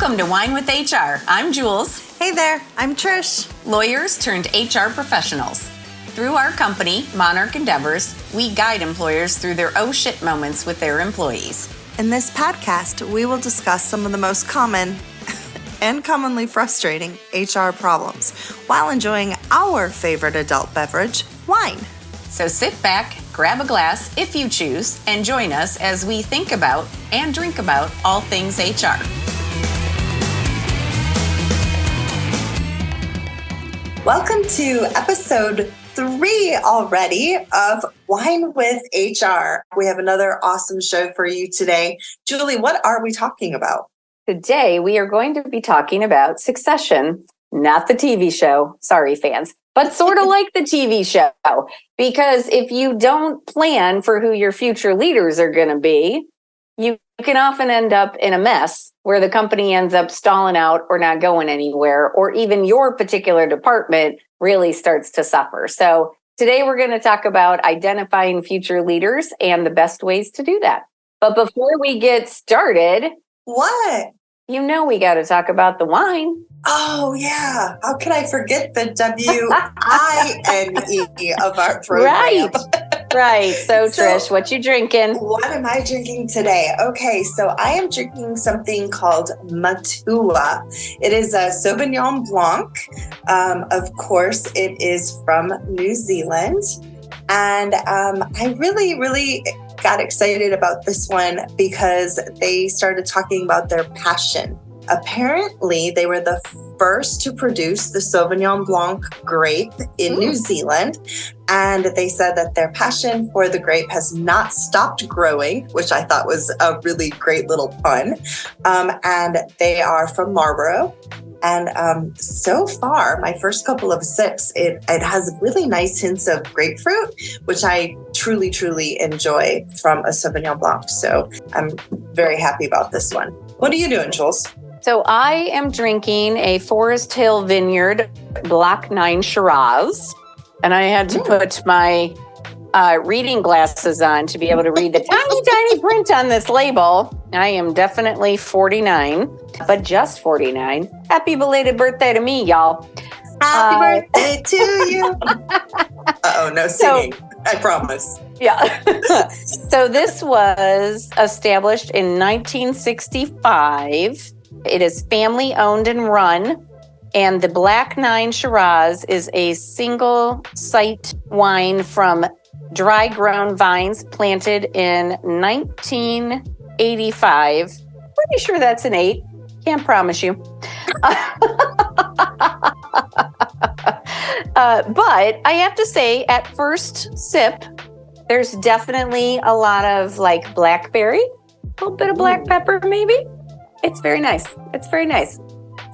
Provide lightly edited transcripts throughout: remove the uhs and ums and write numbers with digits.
Welcome to Wine with HR. I'm Jules. Hey there, I'm Trish. Lawyers turned HR professionals. Through our company, Monarch Endeavors, we guide employers through their oh shit moments with their employees. In this podcast, we will discuss some of the most common and commonly frustrating HR problems while enjoying our favorite adult beverage, wine. So sit back, grab a glass if you choose, and join us as we think about and drink about all things HR. Welcome to episode 3 already of Wine with HR. We have another awesome show for you today. Julie, what are we talking about? Today, we are going to be talking about Succession, not the TV show. Sorry, fans, but sort of like the TV show. Because if you don't plan for who your future leaders are going to be, you can often end up in a mess where the company ends up stalling out or not going anywhere, or even your particular department really starts to suffer. So today we're going to talk about identifying future leaders and the best ways to do that. But before we get started, what? You know we got to talk about the wine. Oh, yeah. How can I forget the W-I-N-E of our program? Right. So, Trish, what you drinking? What am I drinking today? Okay, so I am drinking something called Matua. It is a Sauvignon Blanc. Of course, it is from New Zealand. And I really got excited about this one because they started talking about their passion. Apparently, they were the first to produce the Sauvignon Blanc grape in New Zealand. And they said that their passion for the grape has not stopped growing, which I thought was a really great little pun. And they are from Marlborough. And so far, my first couple of sips, it has really nice hints of grapefruit, which I truly enjoy from a Sauvignon Blanc. So I'm very happy about this one. What are you doing, Jules? So I am drinking a Forest Hill Vineyard Block 9 Shiraz. And I had to put my reading glasses on to be able to read the tiny print on this label. I am definitely 49, but just 49. Happy belated birthday to me, y'all. Happy birthday to you. Uh-oh, no singing. I promise. Yeah. So this was established in 1965. It is family owned and run. And the Black 9 Shiraz is a single site wine from dry grown vines planted in 1985. Pretty sure that's an 8. Can't promise you. But I have to say, at first sip, there's definitely a lot of like blackberry, a little bit of black pepper, maybe. It's very nice. It's very nice.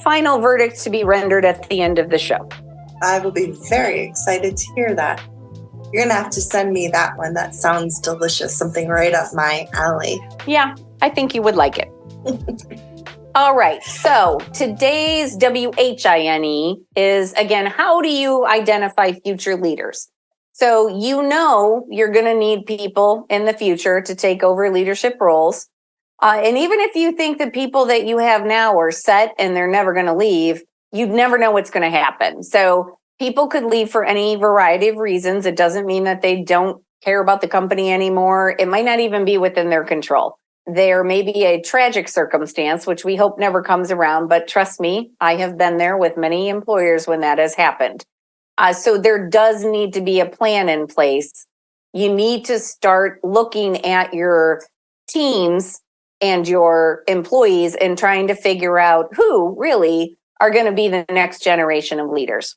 Final verdict to be rendered at the end of the show. I will be very excited to hear that. You're going to have to send me that one. That sounds delicious. Something right up my alley. Yeah, I think you would like it. All right. So today's WHINE is, again, how do you identify future leaders? So you know you're going to need people in the future to take over leadership roles. And even if you think the people that you have now are set and they're never going to leave, you'd never know what's going to happen. So people could leave for any variety of reasons. It doesn't mean that they don't care about the company anymore. It might not even be within their control. There may be a tragic circumstance, which we hope never comes around. But trust me, I have been there with many employers when that has happened. So there does need to be a plan in place. You need to start looking at your teams and your employees and trying to figure out who really are going to be the next generation of leaders.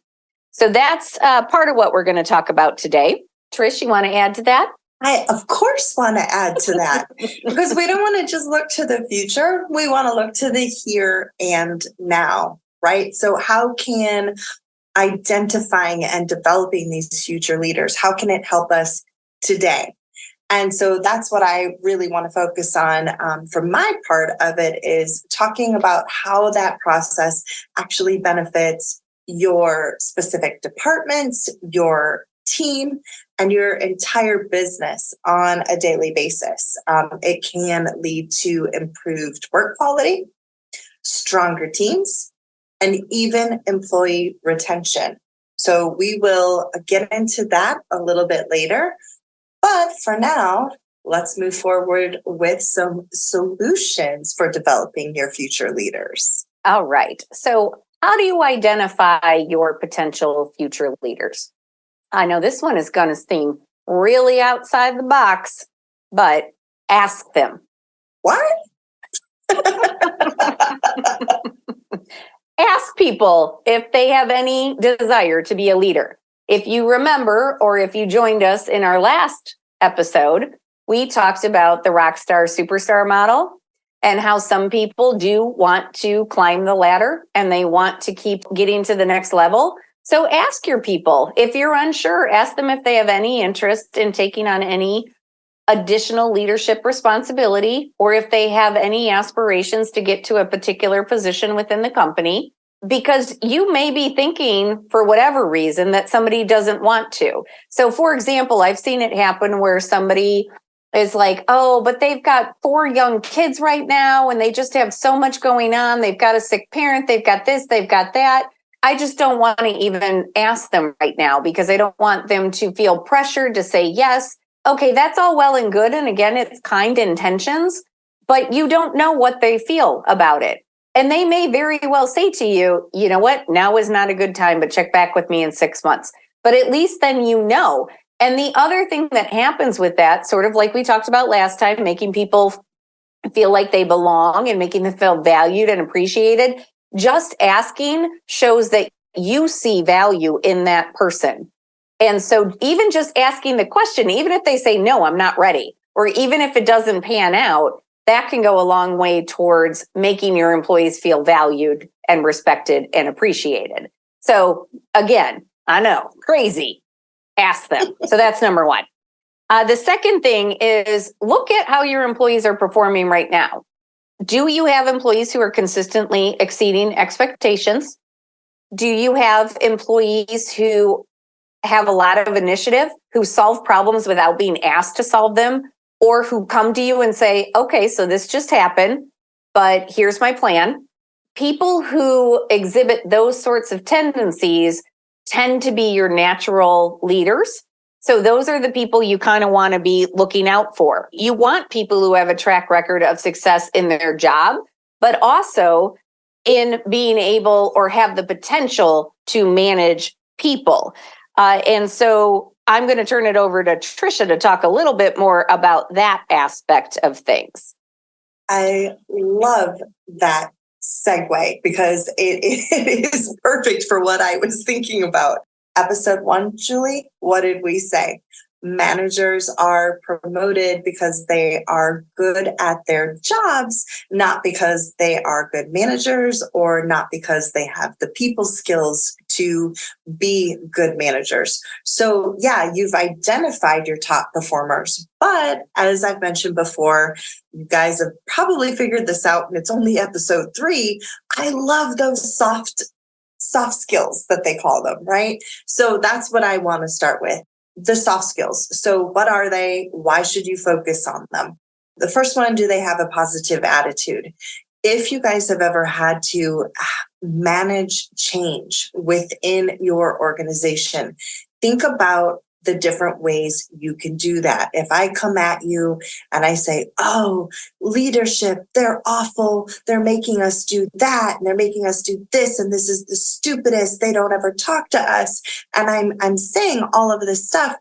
So that's part of what we're going to talk about today. Trish, you want to add to that? I, of course, want to add to that because we don't want to just look to the future. We want to look to the here and now, right? So how can identifying and developing these future leaders, how can it help us today? And so that's what I really want to focus on. For my part of it is talking about how that process actually benefits your specific departments, your team, and your entire business on a daily basis. It can lead to improved work quality, stronger teams, and even employee retention. So we will get into that a little bit later. But for now, let's move forward with some solutions for developing your future leaders. All right. So how do you identify your potential future leaders? I know this one is going to seem really outside the box, but ask them. What? Ask people if they have any desire to be a leader. If you remember, or if you joined us in our last episode, we talked about the rock star superstar model and how some people do want to climb the ladder and they want to keep getting to the next level. So ask your people. If you're unsure, ask them if they have any interest in taking on any additional leadership responsibility, or if they have any aspirations to get to a particular position within the company, because you may be thinking for whatever reason that somebody doesn't want to. So for example, I've seen it happen where somebody is like, oh, but they've got 4 young kids right now and they just have so much going on. They've got a sick parent, they've got this, they've got that. I just don't want to even ask them right now because I don't want them to feel pressured to say yes. Okay, that's all well and good. And again, it's kind intentions, but you don't know what they feel about it. And they may very well say to you, you know what, now is not a good time, but check back with me in 6 months. But at least then you know. And the other thing that happens with that, sort of like we talked about last time, making people feel like they belong and making them feel valued and appreciated, just asking shows that you see value in that person. And so even just asking the question, even if they say, no, I'm not ready, or even if it doesn't pan out, that can go a long way towards making your employees feel valued and respected and appreciated. So again, I know, crazy, ask them. So that's number one. The second thing is look at how your employees are performing right now. Do you have employees who are consistently exceeding expectations? Do you have employees who have a lot of initiative, who solve problems without being asked to solve them, or who come to you and say, okay, so this just happened, but here's my plan? People who exhibit those sorts of tendencies tend to be your natural leaders. So those are the people you kind of want to be looking out for. You want people who have a track record of success in their job, but also in being able or have the potential to manage people. And so I'm going to turn it over to Tricia to talk a little bit more about that aspect of things. I love that segue because it is perfect for what I was thinking about. Episode 1, Julie, what did we say? Managers are promoted because they are good at their jobs, not because they are good managers or not because they have the people skills to be good managers. So yeah, you've identified your top performers, but as I've mentioned before, you guys have probably figured this out and it's only episode 3. I love those soft skills that they call them, right? So that's what I want to start with. The soft skills. So what are they? Why should you focus on them? The first one, do they have a positive attitude? If you guys have ever had to manage change within your organization, think about the different ways you can do that. If I come at you and I say, oh, leadership, they're awful. They're making us do that. And they're making us do this. And this is the stupidest. They don't ever talk to us. And I'm saying all of this stuff.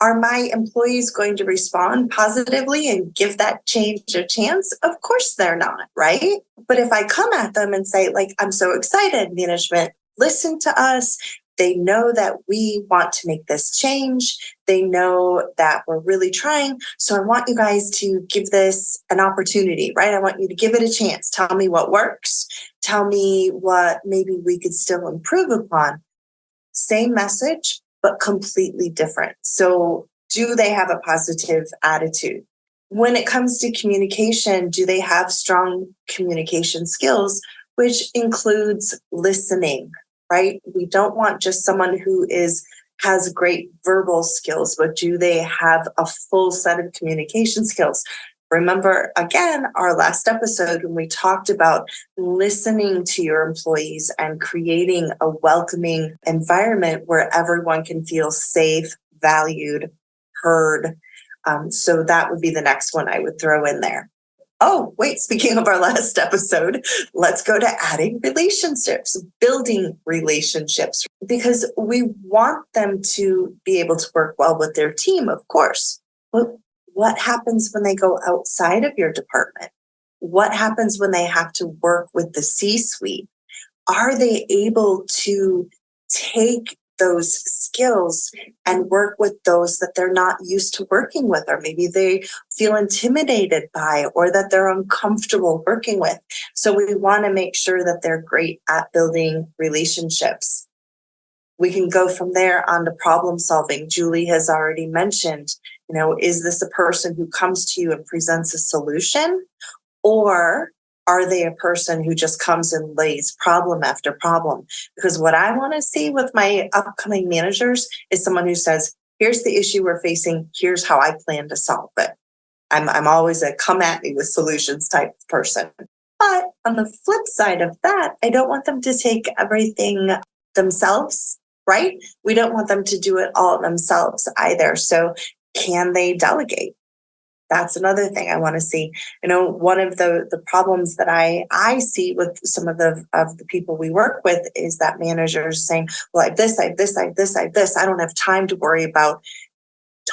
Are my employees going to respond positively and give that change a chance? Of course they're not, right? But if I come at them and say, like, I'm so excited, management, listen to us. They know that we want to make this change. They know that we're really trying. So I want you guys to give this an opportunity, right? I want you to give it a chance. Tell me what works. Tell me what maybe we could still improve upon. Same message, but completely different. So do they have a positive attitude? When it comes to communication, do they have strong communication skills, which includes listening, right? We don't want just someone who has great verbal skills, but do they have a full set of communication skills? Remember, again, our last episode when we talked about listening to your employees and creating a welcoming environment where everyone can feel safe, valued, heard. So that would be the next one I would throw in there. Oh, wait, speaking of our last episode, let's go to adding relationships, building relationships, because we want them to be able to work well with their team, of course. But what happens when they go outside of your department? What happens when they have to work with the C-suite? Are they able to take those skills and work with those that they're not used to working with, or maybe they feel intimidated by, or that they're uncomfortable working with? So we want to make sure that they're great at building relationships. We can go from there on to problem solving. Julie has already mentioned, is this a person who comes to you and presents a solution? Or are they a person who just comes and lays problem after problem? Because what I want to see with my upcoming managers is someone who says, here's the issue we're facing. Here's how I plan to solve it. I'm always a come at me with solutions type of person. But on the flip side of that, I don't want them to take everything themselves, right? We don't want them to do it all themselves either. So can they delegate? That's another thing I want to see. One of the problems that I see with some of the people we work with is that managers saying, well, I have this, I have this, I have this, I have this. I don't have time to worry about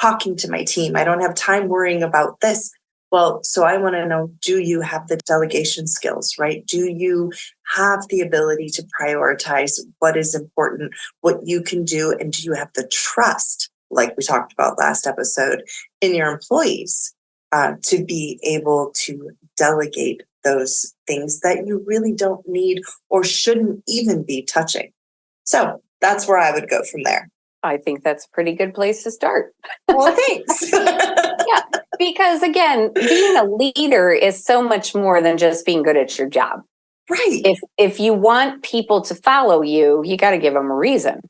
talking to my team. I don't have time worrying about this. Well, so I want to know, do you have the delegation skills, right? Do you have the ability to prioritize what is important, what you can do, and do you have the trust, like we talked about last episode, in your employees? To be able to delegate those things that you really don't need or shouldn't even be touching. So that's where I would go from there. I think that's a pretty good place to start. Well, thanks. Yeah, because again, being a leader is so much more than just being good at your job. Right. If you want people to follow you, you got to give them a reason.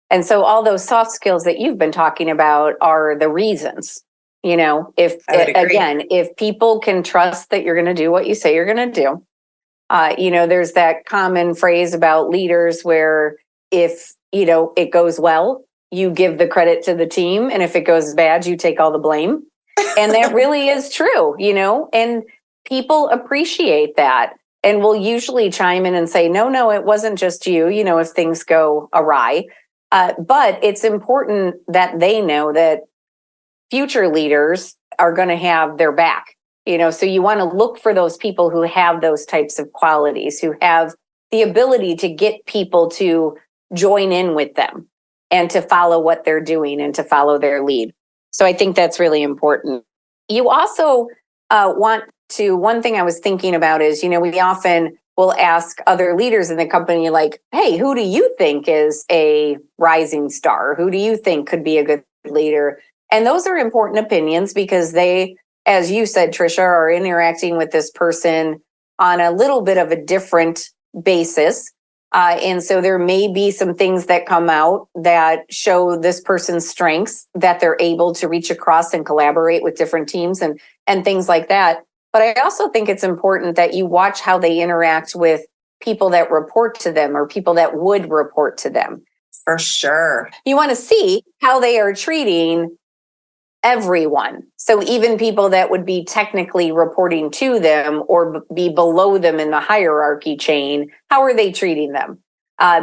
And so all those soft skills that you've been talking about are the reasons. If people can trust that you're going to do what you say you're going to do, there's that common phrase about leaders where if, it goes well, you give the credit to the team. And if it goes bad, you take all the blame. And that really is true, and people appreciate that and will usually chime in and say, no, it wasn't just you, if things go awry. But it's important that they know that future leaders are going to have their back, so you want to look for those people who have those types of qualities, who have the ability to get people to join in with them and to follow what they're doing and to follow their lead. So I think that's really important. You also one thing I was thinking about is, we often will ask other leaders in the company, like, hey, who do you think is a rising star? Who do you think could be a good leader? And those are important opinions because they, as you said, Trisha, are interacting with this person on a little bit of a different basis. And so there may be some things that come out that show this person's strengths, that they're able to reach across and collaborate with different teams and things like that. But I also think it's important that you watch how they interact with people that report to them or people that would report to them. For sure. You want to see how they are treating everyone. So even people that would be technically reporting to them or be below them in the hierarchy chain, how are they treating them?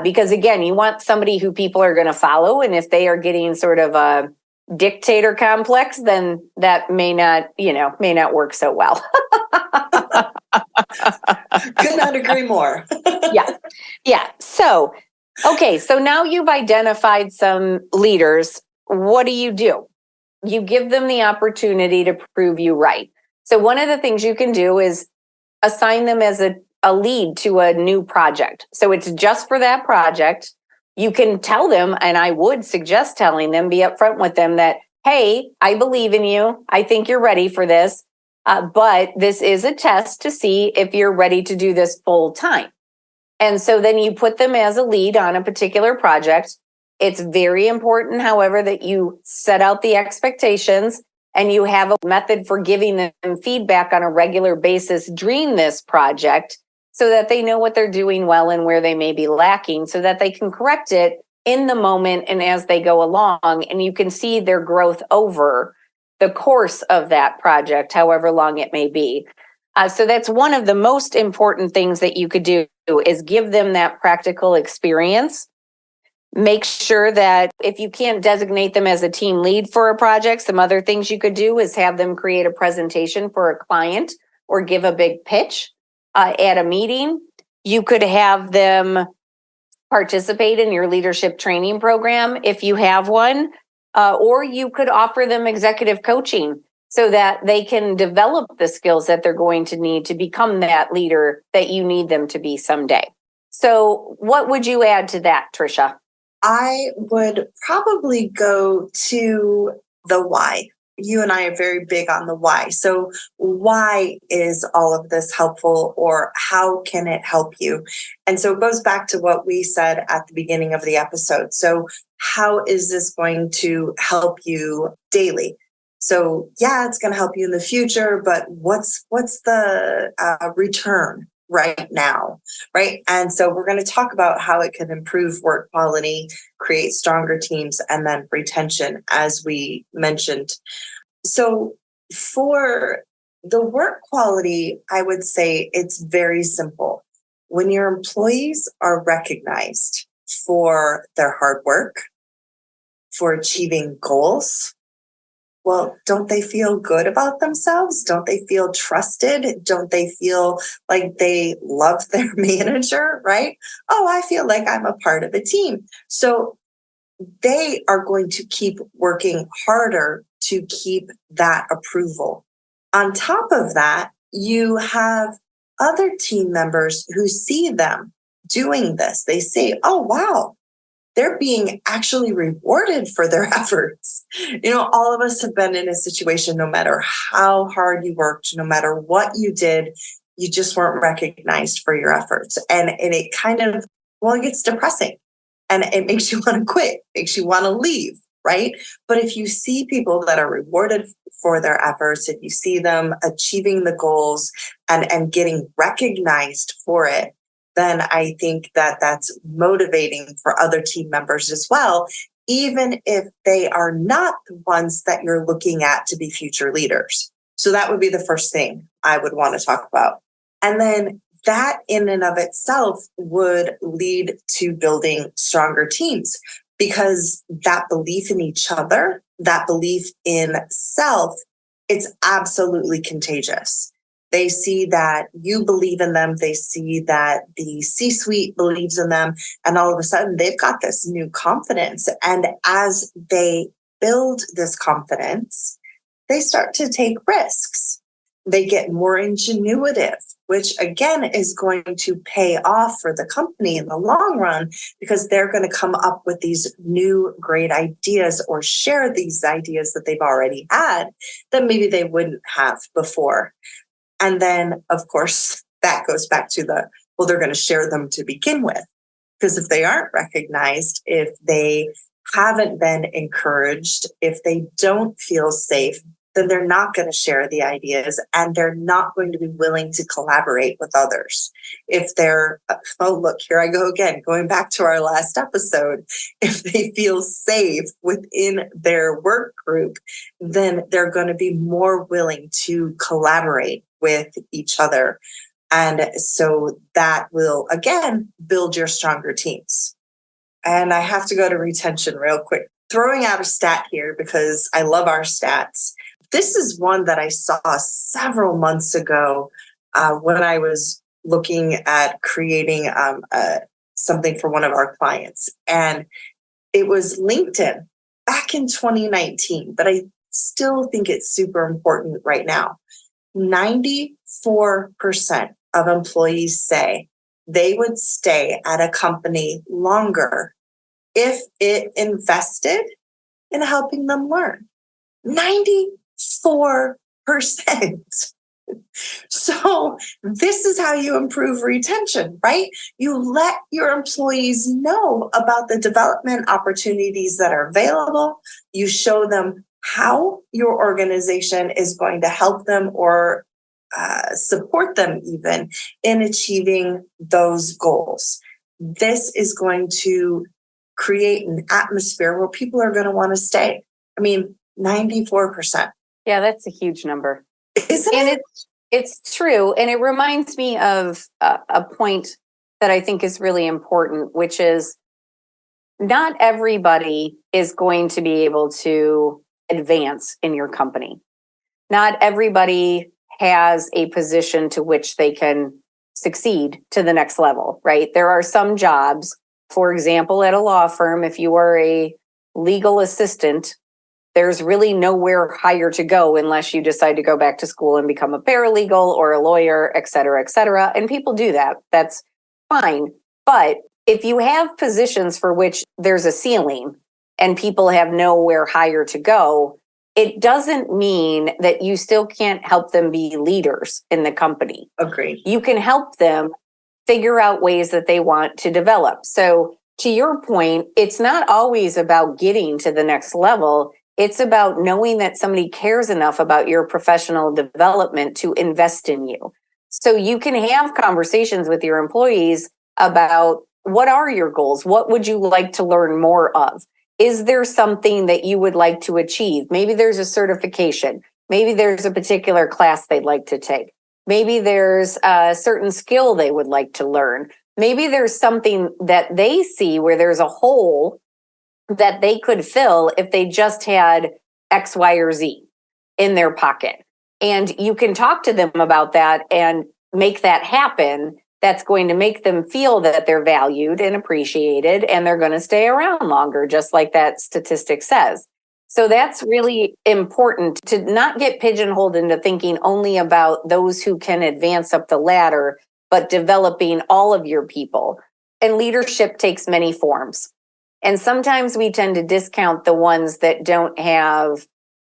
Because again, you want somebody who people are going to follow. And if they are getting sort of a dictator complex, then that may not work so well. Could not agree more. Yeah. So, okay. So now you've identified some leaders. What do? You give them the opportunity to prove you right. So one of the things you can do is assign them as a lead to a new project. So it's just for that project. You can tell them, and I would suggest telling them, be upfront with them that, hey, I believe in you. I think you're ready for this. But this is a test to see if you're ready to do this full time. And so then you put them as a lead on a particular project. It's very important, however, that you set out the expectations and you have a method for giving them feedback on a regular basis during this project so that they know what they're doing well and where they may be lacking so that they can correct it in the moment and as they go along, and you can see their growth over the course of that project, however long it may be. So that's one of the most important things that you could do is give them that practical experience. Make sure that if you can't designate them as a team lead for a project, some other things you could do is have them create a presentation for a client or give a big pitch at a meeting. You could have them participate in your leadership training program if you have one, or you could offer them executive coaching so that they can develop the skills that they're going to need to become that leader that you need them to be someday. So what would you add to that, Tricia? I would probably go to the why. You and I are very big on the why. So why is all of this helpful, or how can it help you? And so it goes back to what we said at the beginning of the episode. So how is this going to help you daily? So yeah, it's going to help you in the future, but what's the return right now, right? And so we're going to talk about how it can improve work quality, create stronger teams, and then retention, as we mentioned. So for the work quality, I would say it's very simple. When your employees are recognized for their hard work, for achieving goals, well, don't they feel good about themselves? Don't they feel trusted? Don't they feel like they love their manager, right? Oh, I feel like I'm a part of a team. So they are going to keep working harder to keep that approval. On top of that, you have other team members who see them doing this. They say, oh, wow, they're being actually rewarded for their efforts. All of us have been in a situation, no matter how hard you worked, no matter what you did, you just weren't recognized for your efforts. And it kind of, it gets depressing and it makes you want to quit, makes you want to leave, right? But if you see people that are rewarded for their efforts, if you see them achieving the goals and getting recognized for it, then I think that that's motivating for other team members as well, even if they are not the ones that you're looking at to be future leaders. So that would be the first thing I would want to talk about. And then that in and of itself would lead to building stronger teams, because that belief in each other, that belief in self, it's absolutely contagious. They see that you believe in them. They see that the C-suite believes in them. And all of a sudden, they've got this new confidence. And as they build this confidence, they start to take risks. They get more ingenuitive, which again is going to pay off for the company in the long run, because they're going to come up with these new great ideas or share these ideas that they've already had that maybe they wouldn't have before. And then, of course, that goes back to they're going to share them to begin with. Because if they aren't recognized, if they haven't been encouraged, if they don't feel safe, then they're not going to share the ideas and they're not going to be willing to collaborate with others. If they're, look, here I go again, going back to our last episode, if they feel safe within their work group, then they're going to be more willing to collaborate with each other. And so that will, again, build your stronger teams. And I have to go to retention real quick. Throwing out a stat here because I love our stats. This is one that I saw several months ago when I was looking at creating something for one of our clients. And it was LinkedIn back in 2019, but I still think it's super important right now. 94% of employees say they would stay at a company longer if it invested in helping them learn. 94%. So this is how you improve retention, right? You let your employees know about the development opportunities that are available. You show them how your organization is going to help them or support them even in achieving those goals. This is going to create an atmosphere where people are going to want to stay. I mean, 94%. Yeah, that's a huge number. Isn't And it? it's true. And it reminds me of a point that I think is really important, which is not everybody is going to be able to advance in your company. Not everybody has a position to which they can succeed to the next level, right? There are some jobs, for example, at a law firm, if you are a legal assistant, there's really nowhere higher to go unless you decide to go back to school and become a paralegal or a lawyer, et cetera, et cetera. And people do that. That's fine. But if you have positions for which there's a ceiling and people have nowhere higher to go, it doesn't mean that you still can't help them be leaders in the company. Agreed. You can help them figure out ways that they want to develop. So to your point, it's not always about getting to the next level. It's about knowing that somebody cares enough about your professional development to invest in you. So you can have conversations with your employees about what are your goals? What would you like to learn more of? Is there something that you would like to achieve? Maybe there's a certification. Maybe there's a particular class they'd like to take. Maybe there's a certain skill they would like to learn. Maybe there's something that they see where there's a hole that they could fill if they just had X, Y, or Z in their pocket. And you can talk to them about that and make that happen. That's going to make them feel that they're valued and appreciated, and they're going to stay around longer, just like that statistic says. So that's really important to not get pigeonholed into thinking only about those who can advance up the ladder, but developing all of your people. And leadership takes many forms. And sometimes we tend to discount the ones that don't have,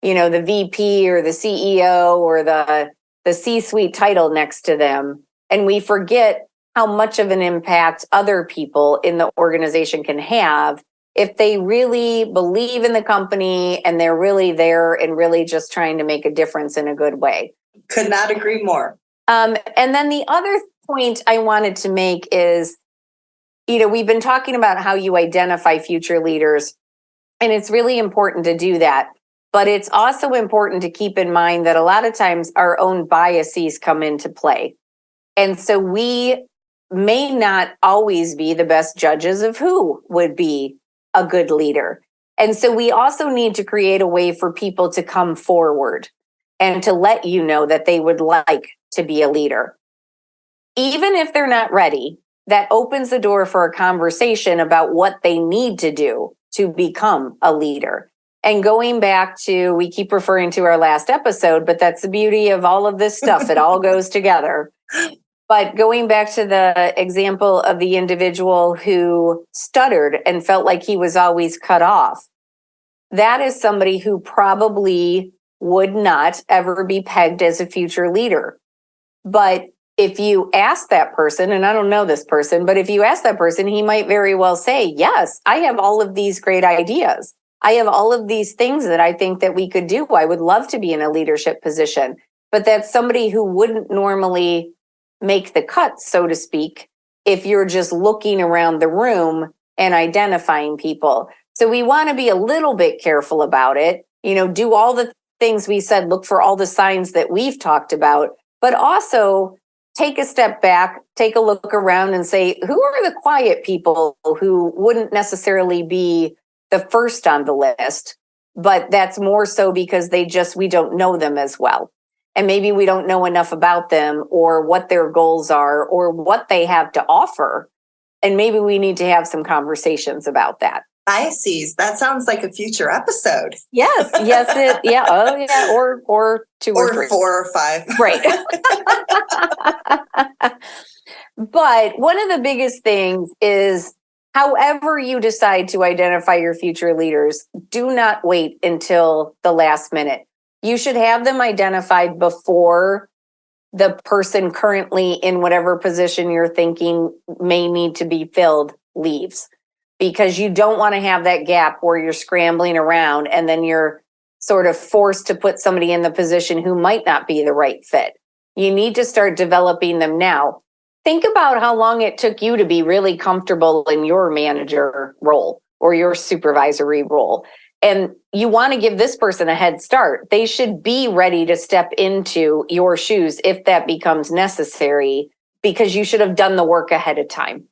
the VP or the CEO or the C-suite title next to them. And we forget how much of an impact other people in the organization can have if they really believe in the company and they're really there and really just trying to make a difference in a good way. Could not agree more. And then the other point I wanted to make is, we've been talking about how you identify future leaders, and it's really important to do that. But it's also important to keep in mind that a lot of times our own biases come into play. And so we may not always be the best judges of who would be a good leader. And so we also need to create a way for people to come forward and to let you know that they would like to be a leader. Even if they're not ready, that opens the door for a conversation about what they need to do to become a leader. And going back to, we keep referring to our last episode, but that's the beauty of all of this stuff. It all goes together. But going back to the example of the individual who stuttered and felt like he was always cut off, that is somebody who probably would not ever be pegged as a future leader. But if you ask that person, and I don't know this person, but if you ask that person, he might very well say, yes, I have all of these great ideas. I have all of these things that I think that we could do. I would love to be in a leadership position. But that's somebody who wouldn't normally make the cut, so to speak, if you're just looking around the room and identifying people. So we want to be a little bit careful about it. Do all the things we said, look for all the signs that we've talked about, but also take a step back, take a look around and say, who are the quiet people who wouldn't necessarily be the first on the list, but that's more so because we don't know them as well. And maybe we don't know enough about them or what their goals are or what they have to offer. And maybe we need to have some conversations about that. Biases. That sounds like a future episode. Yes. Yeah. Oh, yeah. Or two or three. 4 or 5. Right. But one of the biggest things is, however you decide to identify your future leaders, do not wait until the last minute. You should have them identified before the person currently in whatever position you're thinking may need to be filled leaves, because you don't want to have that gap where you're scrambling around and then you're sort of forced to put somebody in the position who might not be the right fit. You need to start developing them now. Think about how long it took you to be really comfortable in your manager role or your supervisory role. And you want to give this person a head start. They should be ready to step into your shoes if that becomes necessary, because you should have done the work ahead of time.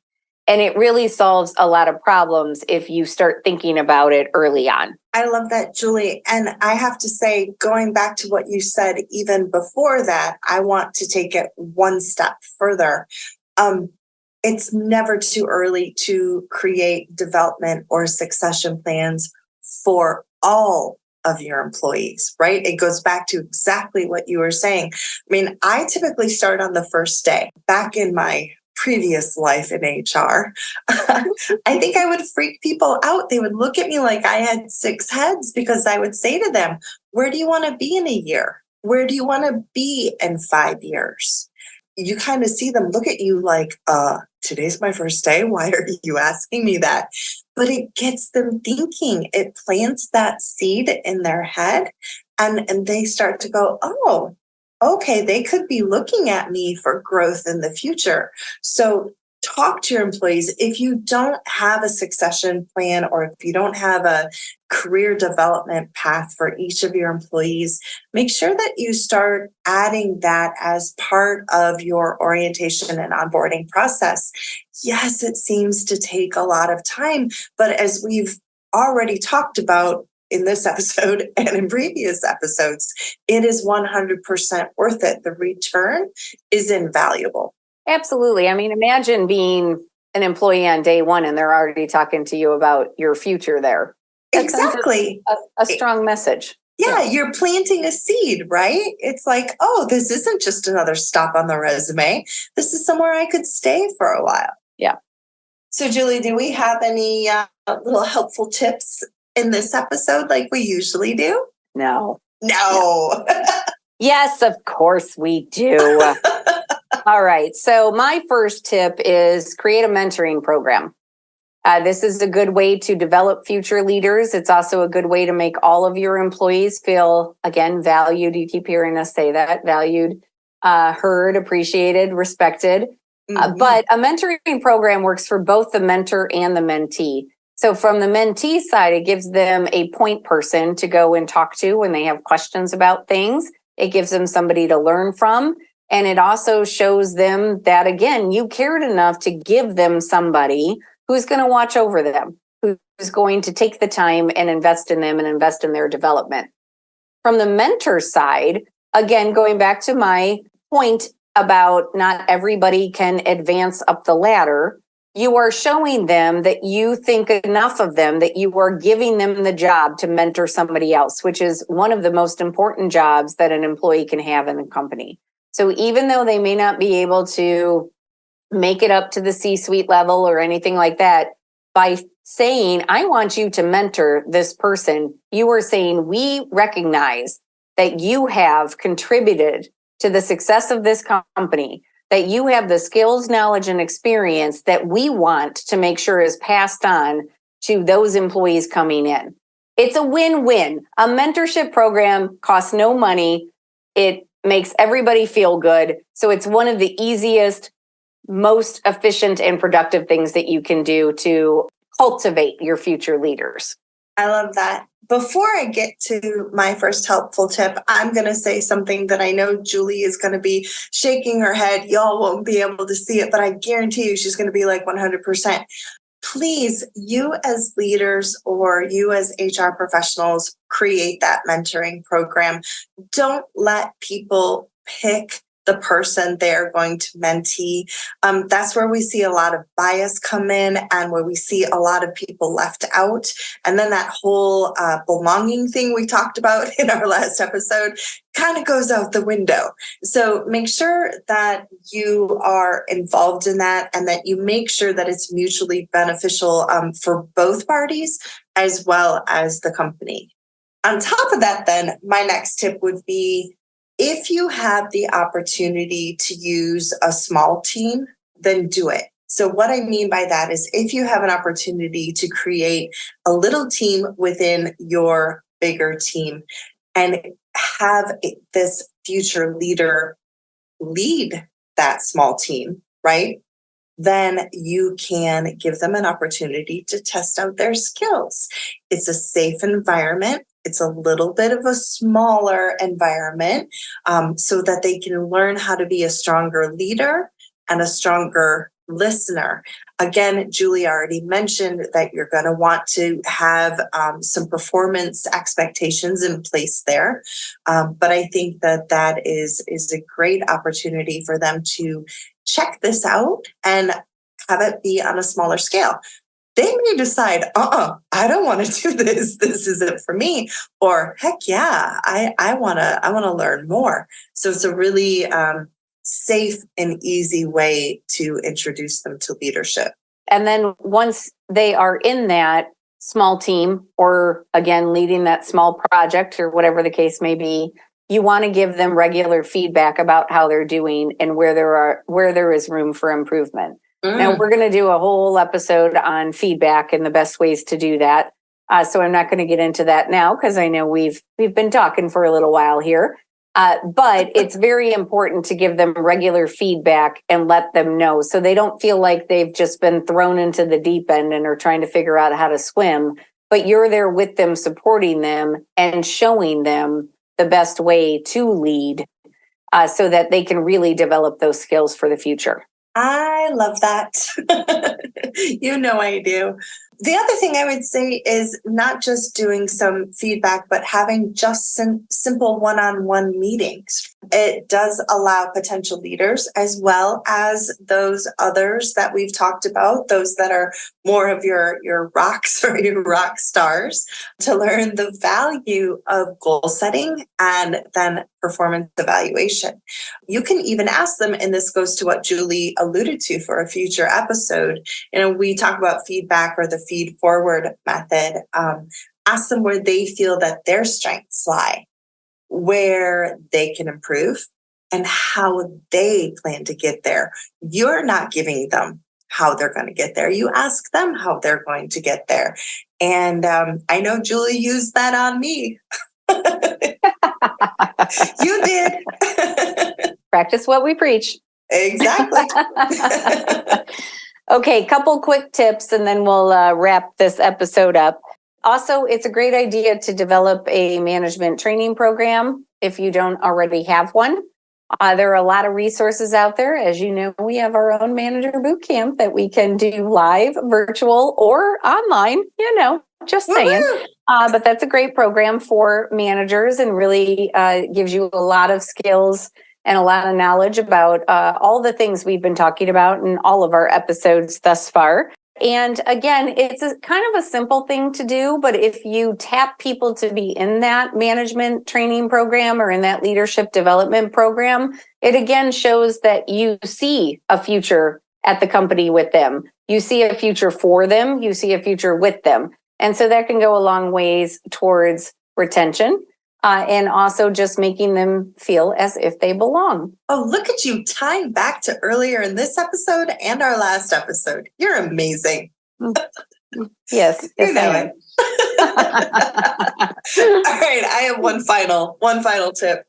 And it really solves a lot of problems if you start thinking about it early on. I love that, Julie. And I have to say, going back to what you said even before that, I want to take it one step further. It's never too early to create development or succession plans for all of your employees, right? It goes back to exactly what you were saying. I mean, I typically start on the first day. Back in my previous life in HR, I think I would freak people out. They would look at me like I had 6 heads, because I would say to them, where do you want to be in a year? Where do you want to be in 5 years? You kind of see them look at you like, today's my first day. Why are you asking me that? But it gets them thinking. It plants that seed in their head, and they start to go, oh, okay, they could be looking at me for growth in the future. So talk to your employees. If you don't have a succession plan, or if you don't have a career development path for each of your employees, make sure that you start adding that as part of your orientation and onboarding process. Yes, it seems to take a lot of time, but as we've already talked about in this episode and in previous episodes, it is 100% worth it. The return is invaluable. Absolutely. I mean, imagine being an employee on day one and they're already talking to you about your future there. That Exactly. A strong message. Yeah, you're planting a seed, right? It's like, oh, this isn't just another stop on the resume. This is somewhere I could stay for a while. Yeah. So, Julie, do we have any little helpful tips in this episode like we usually do? No. Yes, of course we do. All right. So my first tip is create a mentoring program. This is a good way to develop future leaders. It's also a good way to make all of your employees feel, again, valued. You keep hearing us say that, valued, heard, appreciated, respected. Mm-hmm. But a mentoring program works for both the mentor and the mentee. So from the mentee side, it gives them a point person to go and talk to when they have questions about things. It gives them somebody to learn from. And it also shows them that, again, you cared enough to give them somebody who's going to watch over them, who's going to take the time and invest in them and invest in their development. From the mentor side, again, going back to my point about not everybody can advance up the ladder, you are showing them that you think enough of them, that you are giving them the job to mentor somebody else, which is one of the most important jobs that an employee can have in a company. So even though they may not be able to make it up to the C-suite level or anything like that, by saying, I want you to mentor this person, you are saying, we recognize that you have contributed to the success of this company, that you have the skills, knowledge, and experience that we want to make sure is passed on to those employees coming in. It's a win-win. A mentorship program costs no money. It makes everybody feel good. So it's one of the easiest, most efficient and productive things that you can do to cultivate your future leaders. I love that. Before I get to my first helpful tip, I'm going to say something that I know Julie is going to be shaking her head. Y'all won't be able to see it, but I guarantee you she's going to be like 100%. Please, you as leaders or you as HR professionals, create that mentoring program. Don't let people pick the person they're going to mentee. That's where we see a lot of bias come in and where we see a lot of people left out. And then that whole belonging thing we talked about in our last episode kind of goes out the window. So make sure that you are involved in that and that you make sure that it's mutually beneficial for both parties as well as the company. On top of that, then, my next tip would be, if you have the opportunity to use a small team, then do it. So what I mean by that is if you have an opportunity to create a little team within your bigger team and have this future leader lead that small team, right? Then you can give them an opportunity to test out their skills. It's a safe environment. It's a little bit of a smaller environment so that they can learn how to be a stronger leader and a stronger listener. Again, Julie already mentioned that you're going to want to have some performance expectations in place there. But I think that that is a great opportunity for them to check this out and have it be on a smaller scale. They may decide, I don't want to do this. This isn't for me. Or heck yeah, I want to learn more. So it's a really safe and easy way to introduce them to leadership. And then once they are in that small team, or again, leading that small project or whatever the case may be, you want to give them regular feedback about how they're doing and where there is room for improvement. Now, we're going to do a whole episode on feedback and the best ways to do that. So I'm not going to get into that now because I know we've been talking for a little while here. But it's very important to give them regular feedback and let them know so they don't feel like they've just been thrown into the deep end and are trying to figure out how to swim. But you're there with them, supporting them and showing them the best way to lead so that they can really develop those skills for the future. I love that. You know I do. The other thing I would say is not just doing some feedback, but having just simple one-on-one meetings. It does allow potential leaders as well as those others that we've talked about, those that are more of your rocks or your rock stars, to learn the value of goal setting and then performance evaluation. You can even ask them, and this goes to what Julie alluded to for a future episode. We talk about feedback or the feed forward method. Ask them where they feel that their strengths lie, where they can improve, and how they plan to get there. You're not giving them how they're going to get there. You ask them how they're going to get there. And I know Julie used that on me. You did. Practice what we preach. Exactly. Okay, couple quick tips and then we'll wrap this episode up. Also, it's a great idea to develop a management training program if you don't already have one. There are a lot of resources out there. As you know, we have our own manager boot camp that we can do live, virtual, or online, just saying. But that's a great program for managers and really gives you a lot of skills and a lot of knowledge about all the things we've been talking about in all of our episodes thus far. And again, it's kind of a simple thing to do, but if you tap people to be in that management training program or in that leadership development program, it again shows that you see a future at the company with them. You see a future for them. You see a future with them. And so that can go a long ways towards retention. And also just making them feel as if they belong. Oh, look at you tying back to earlier in this episode and our last episode. You're amazing. Yes. You know it. All right. I have one final tip.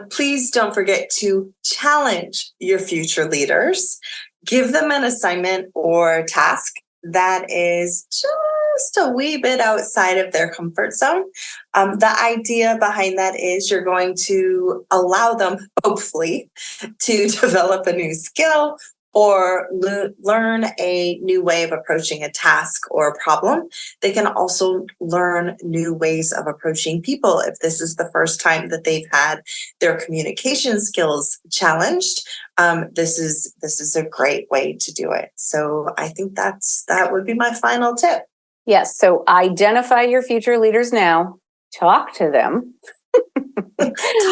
Please don't forget to challenge your future leaders. Give them an assignment or task that is just a wee bit outside of their comfort zone. The idea behind that is you're going to allow them, hopefully, to develop a new skill or learn a new way of approaching a task or a problem. They can also learn new ways of approaching people. If this is the first time that they've had their communication skills challenged, this is a great way to do it. So I think that would be my final tip. Yes. So identify your future leaders now. Talk to them.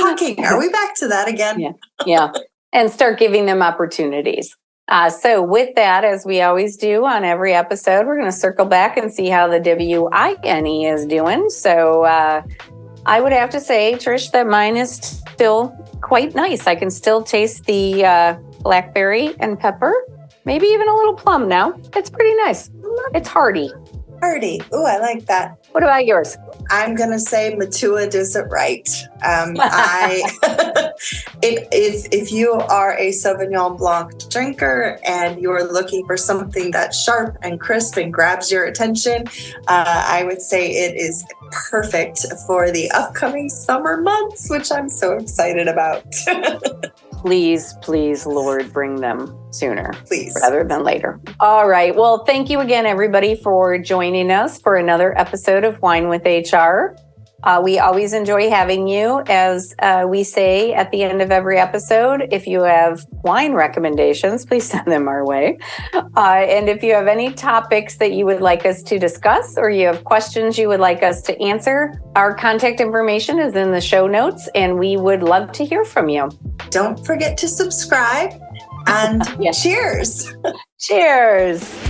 Talking. Are we back to that again? Yeah. And start giving them opportunities. So with that, as we always do on every episode, we're going to circle back and see how the WINE is doing. So I would have to say, Trish, that mine is still quite nice. I can still taste the blackberry and pepper, maybe even a little plum now. It's pretty nice. It's hearty. Hearty. Ooh, I like that. What about yours? I'm going to say Matua does it right. If you are a Sauvignon Blanc drinker and you're looking for something that's sharp and crisp and grabs your attention, I would say it is perfect for the upcoming summer months, which I'm so excited about. Please, please, Lord, bring them sooner, Please, rather than later. All right. Well, thank you again, everybody, for joining us for another episode of Wine with HR. We always enjoy having you. As we say at the end of every episode, if you have wine recommendations, please send them our way. And if you have any topics that you would like us to discuss or you have questions you would like us to answer, our contact information is in the show notes, and we would love to hear from you. Don't forget to subscribe, and Yes. Cheers. Cheers.